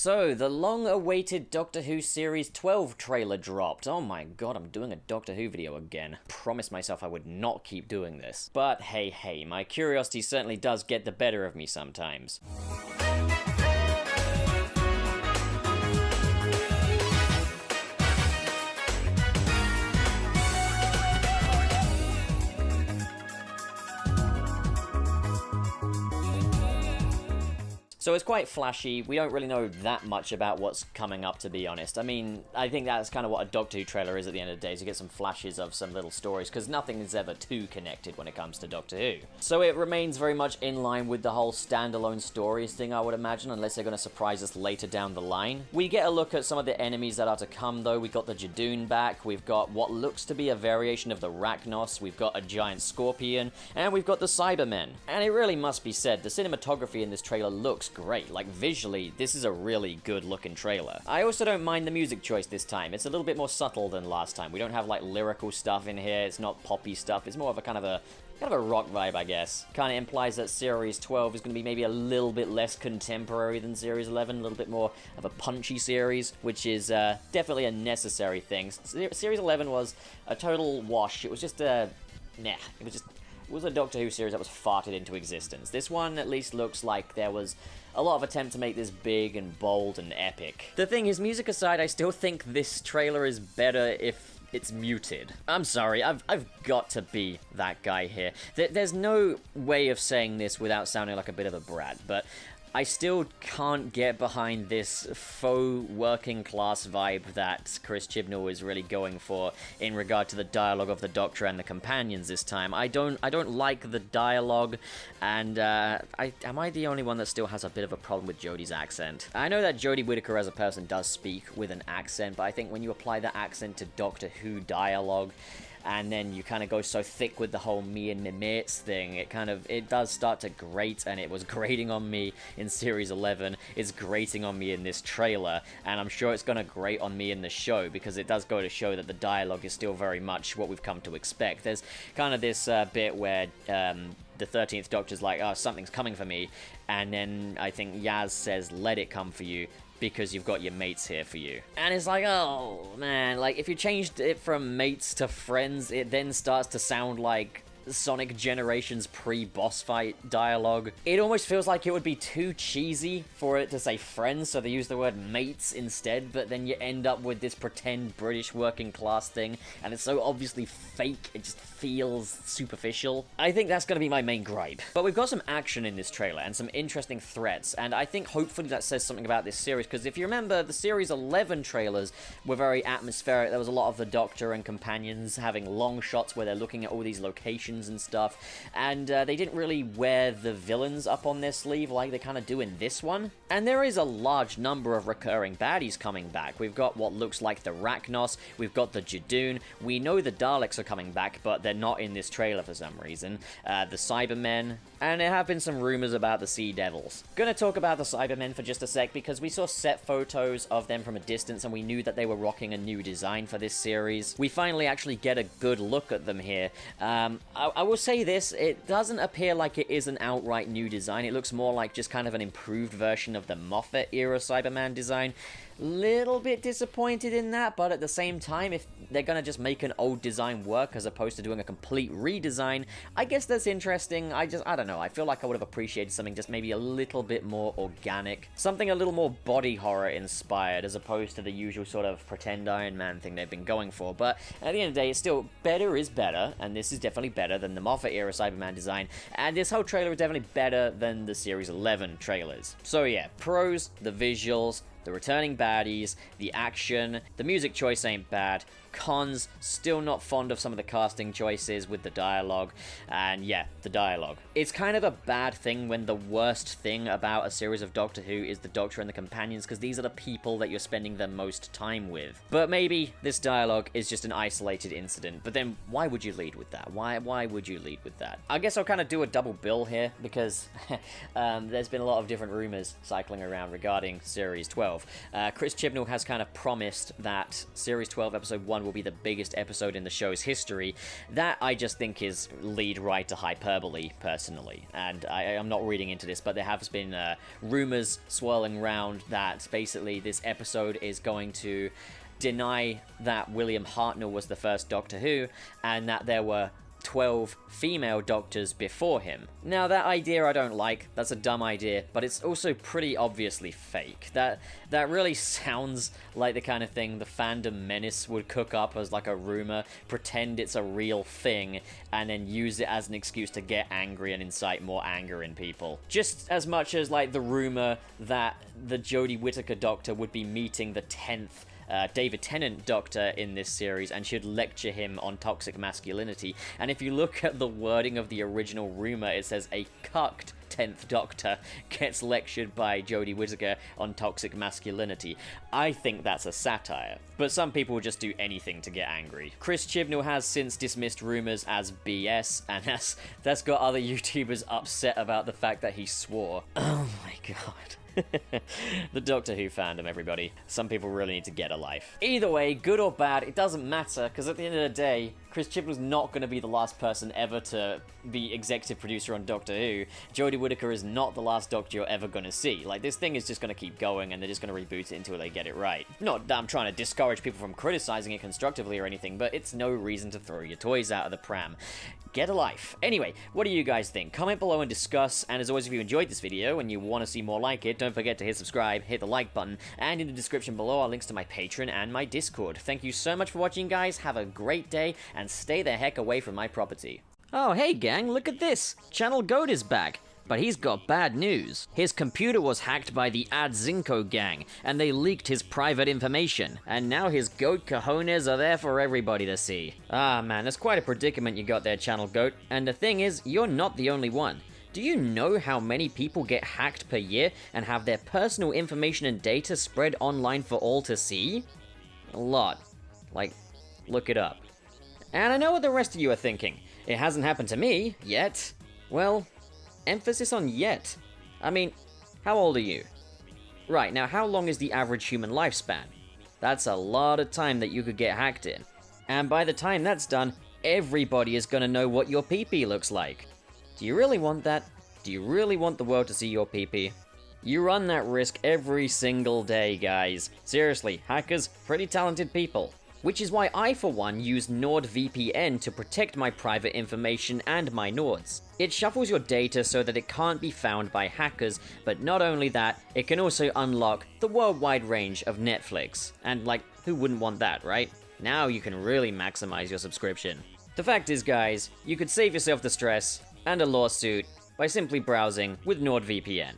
So, the long-awaited Doctor Who Series 12 trailer dropped. Oh my god, I'm doing a Doctor Who video again. Promised myself I would not keep doing this. But hey, my curiosity certainly does get the better of me sometimes. So it's quite flashy. We don't really know that much about what's coming up, to be honest. I mean, I think that's kind of what a Doctor Who trailer is at the end of the day, is you get some flashes of some little stories, because nothing is ever too connected when it comes to Doctor Who. So it remains very much in line with the whole standalone stories thing, I would imagine, unless they're going to surprise us later down the line. We get a look at some of the enemies that are to come, though. We've got the Jadoon back, we've got what looks to be a variation of the Rachnos, we've got a giant scorpion, and we've got the Cybermen. And it really must be said, the cinematography in this trailer looks great. Like, visually, this is a really good looking trailer. I also don't mind the music choice this time. It's a little bit more subtle than last time. We don't have like lyrical stuff in here. It's not poppy stuff. It's more of a kind of a rock vibe, I guess. Kind of implies that Series 12 is going to be maybe a little bit less contemporary than Series 11, a little bit more of a punchy series, which is definitely a necessary thing. Series 11 was a total wash. It was just it was a Doctor Who series that was farted into existence. This one at least looks like there was a lot of attempt to make this big and bold and epic. The thing is, music aside, I still think this trailer is better if it's muted. I'm sorry, I've got to be that guy here. There's no way of saying this without sounding like a bit of a brat, but I still can't get behind this faux working class vibe that Chris Chibnall is really going for in regard to the dialogue of the Doctor and the companions this time. I don't like the dialogue, and am I the only one that still has a bit of a problem with Jodie's accent? I know that Jodie Whittaker as a person does speak with an accent, but I think when you apply that accent to Doctor Who dialogue, and then you kind of go so thick with the whole me and my mates thing, it does start to grate, and it was grating on me in Series 11, it's grating on me in this trailer, and I'm sure it's going to grate on me in the show, because it does go to show that the dialogue is still very much what we've come to expect. There's kind of this bit where the 13th Doctor's like, oh, something's coming for me, and then I think Yaz says, let it come for you, because you've got your mates here for you. And it's like, oh man, like if you changed it from mates to friends, it then starts to sound like Sonic Generations pre-boss fight dialogue. It almost feels like it would be too cheesy for it to say friends, so they use the word mates instead, but then you end up with this pretend British working class thing, and it's so obviously fake, it just feels superficial. I think that's going to be my main gripe. But we've got some action in this trailer, and some interesting threats, and I think hopefully that says something about this series, because if you remember, the Series 11 trailers were very atmospheric. There was a lot of the Doctor and companions having long shots where they're looking at all these locations and stuff, and they didn't really wear the villains up on their sleeve like they kind of do in this one. And there is a large number of recurring baddies coming back. We've got what looks like the Rachnos, we've got the Jadoon, we know the Daleks are coming back, but they're not in this trailer for some reason, the Cybermen, and there have been some rumors about the Sea Devils. Gonna talk about the Cybermen for just a sec, because we saw set photos of them from a distance, and we knew that they were rocking a new design for this series. We finally actually get a good look at them here. I will say this, it doesn't appear like it is an outright new design. It looks more like just kind of an improved version of the Moffat-era Cyberman design. Little bit disappointed in that, but at the same time, if they're gonna just make an old design work as opposed to doing a complete redesign, I guess that's interesting. I don't know, I feel like I would have appreciated something just maybe a little bit more organic. Something a little more body horror inspired, as opposed to the usual sort of pretend Iron Man thing they've been going for. But at the end of the day, it's still better is better, and this is definitely better than the Moffat-era Cyberman design, and this whole trailer is definitely better than the Series 11 trailers. So yeah, pros, the visuals, the returning baddies, the action, the music choice ain't bad. Cons, still not fond of some of the casting choices with the dialogue, and yeah, the dialogue. It's kind of a bad thing when the worst thing about a series of Doctor Who is the Doctor and the companions, because these are the people that you're spending the most time with. But maybe this dialogue is just an isolated incident, but then why would you lead with that? Why would you lead with that? I guess I'll kind of do a double bill here, because there's been a lot of different rumors cycling around regarding Series 12. Chris Chibnall has kind of promised that Series 12 Episode 1 1 will be the biggest episode in the show's history, that I just think is lead right to hyperbole, personally. And I'm not reading into this, but there have been rumors swirling around that basically this episode is going to deny that William Hartnell was the first Doctor Who, and that there were 12 female doctors before him. Now, that idea I don't like. That's a dumb idea, but it's also pretty obviously fake. That really sounds like the kind of thing the fandom menace would cook up as like a rumor, pretend it's a real thing, and then use it as an excuse to get angry and incite more anger in people. Just as much as like the rumor that the Jodie Whittaker Doctor would be meeting the 10th David Tennant Doctor in this series and should lecture him on toxic masculinity. And if you look at the wording of the original rumor, it says a cucked 10th Doctor gets lectured by Jodie Whittaker on toxic masculinity. I think that's a satire, but some people will just do anything to get angry. Chris Chibnall has since dismissed rumors as BS, and that's got other YouTubers upset about the fact that he swore. Oh my god. The Doctor Who fandom, everybody. Some people really need to get a life. Either way, good or bad, it doesn't matter, because at the end of the day, Chris Chibnall's not going to be the last person ever to be executive producer on Doctor Who. Jodie Whittaker is not the last Doctor you're ever going to see. Like, this thing is just going to keep going, and they're just going to reboot it until they get it right. Not that I'm trying to discourage people from criticizing it constructively or anything, but it's no reason to throw your toys out of the pram. Get a life. Anyway, what do you guys think? Comment below and discuss, and as always, if you enjoyed this video and you want to see more like it, don't forget to hit subscribe, hit the like button, and in the description below are links to my Patreon and my Discord. Thank you so much for watching, guys. Have a great day, and stay the heck away from my property. Oh, hey gang, look at this! Channel Goat is back. But he's got bad news. His computer was hacked by the Adzinco gang, and they leaked his private information. And now his goat cojones are there for everybody to see. Ah man, that's quite a predicament you got there, Channel Goat. And the thing is, you're not the only one. Do you know how many people get hacked per year and have their personal information and data spread online for all to see? A lot. Like, look it up. And I know what the rest of you are thinking. It hasn't happened to me, yet. Well, emphasis on yet. I mean, how old are you? Right, now how long is the average human lifespan? That's a lot of time that you could get hacked in. And by the time that's done, everybody is gonna know what your pee-pee looks like. Do you really want that? Do you really want the world to see your pee-pee? You run that risk every single day, guys. Seriously, hackers, pretty talented people. Which is why I, for one, use NordVPN to protect my private information and my Nords. It shuffles your data so that it can't be found by hackers, but not only that, it can also unlock the worldwide range of Netflix. And like, who wouldn't want that, right? Now you can really maximize your subscription. The fact is, guys, you could save yourself the stress and a lawsuit by simply browsing with NordVPN.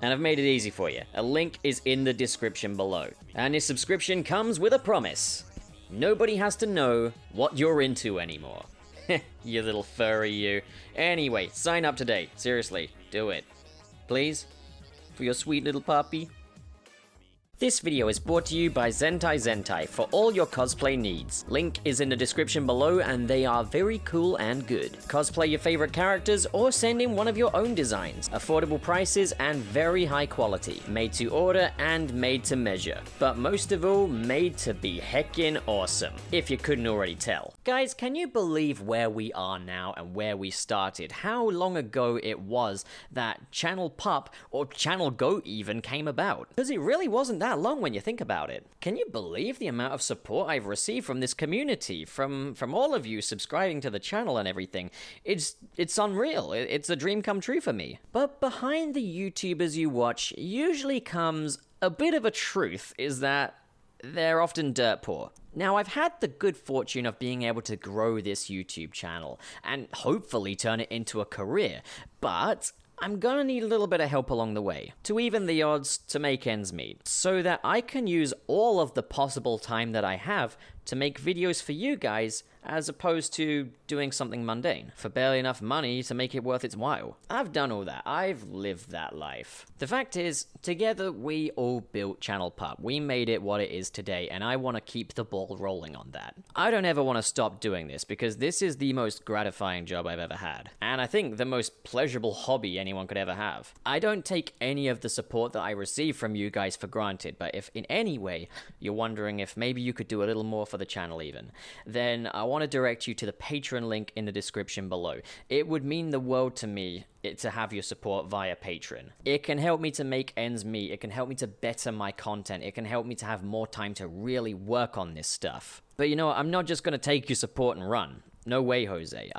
And I've made it easy for you. A link is in the description below. And this subscription comes with a promise. Nobody has to know what you're into anymore. You little furry you. Anyway, sign up today. Seriously, do it. Please? For your sweet little puppy. This video is brought to you by Zentai for all your cosplay needs. Link is in the description below, and they are very cool and good. Cosplay your favorite characters or send in one of your own designs. Affordable prices and very high quality. Made to order and made to measure. But most of all, made to be heckin' awesome, if you couldn't already tell. Guys, can you believe where we are now and where we started? How long ago it was that Channel Pup, or Channel Goat even, came about? Because it really wasn't that long when you think about it. Can you believe the amount of support I've received from this community, from all of you subscribing to the channel and everything? It's unreal. It's a dream come true for me. But behind the YouTubers you watch usually comes a bit of a truth, is that they're often dirt poor. Now, I've had the good fortune of being able to grow this YouTube channel and hopefully turn it into a career, but I'm gonna need a little bit of help along the way, to even the odds, to make ends meet, so that I can use all of the possible time that I have to make videos for you guys, as opposed to doing something mundane, for barely enough money to make it worth its while. I've done all that. I've lived that life. The fact is, together we all built Channel Pup. We made it what it is today, and I want to keep the ball rolling on that. I don't ever want to stop doing this, because this is the most gratifying job I've ever had, and I think the most pleasurable hobby anyone could ever have. I don't take any of the support that I receive from you guys for granted. wanted. But if in any way you're wondering if maybe you could do a little more for the channel even, then I want to direct you to the Patreon link in the description below. It would mean the world to me to have your support via Patreon. It can help me to make ends meet. It can help me to better my content. It can help me to have more time to really work on this stuff. But you know what? I'm not just going to take your support and run. No way, Jose.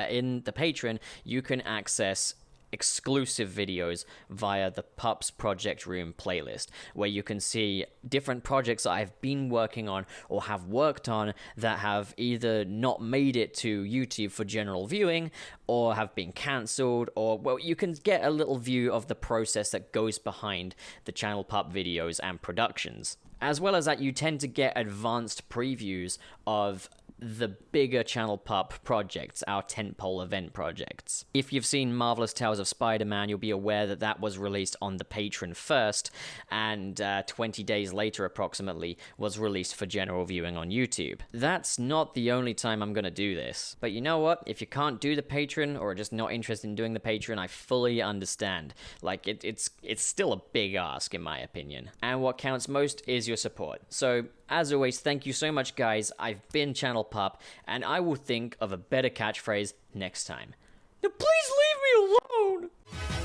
In the Patreon, you can access exclusive videos via the Pups Project Room playlist, where you can see different projects that I've been working on or have worked on that have either not made it to YouTube for general viewing or have been cancelled, or, well, you can get a little view of the process that goes behind the Channel Pup videos and productions. As well as that, you tend to get advanced previews of the bigger Channel Pup projects, our tentpole event projects. If you've seen Marvelous Tales of Spider-Man, you'll be aware that that was released on the Patreon first, and 20 days later approximately was released for general viewing on YouTube. That's not the only time I'm gonna do this. But you know what? If you can't do the Patreon or are just not interested in doing the Patreon, I fully understand. Like, it's still a big ask in my opinion. And what counts most is your support. So, as always, thank you so much, guys. I've been Channel Pup, and I will think of a better catchphrase next time. Now, please leave me alone!